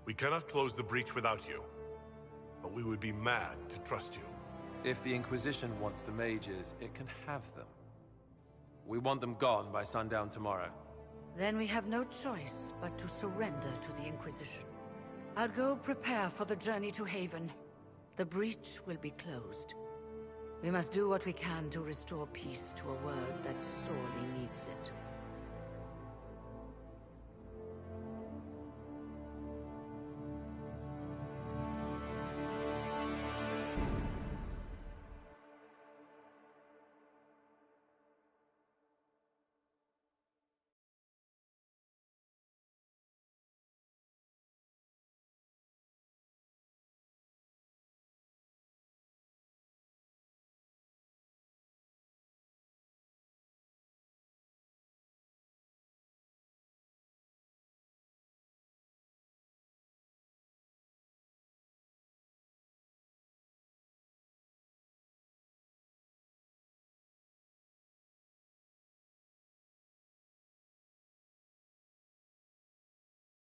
We cannot close the breach without you. But we would be mad to trust you. If the Inquisition wants the mages, it can have them. We want them gone by sundown tomorrow. Then we have no choice but to surrender to the Inquisition. I'll go prepare for the journey to Haven. The breach will be closed. We must do what we can to restore peace to a world that sorely needs it.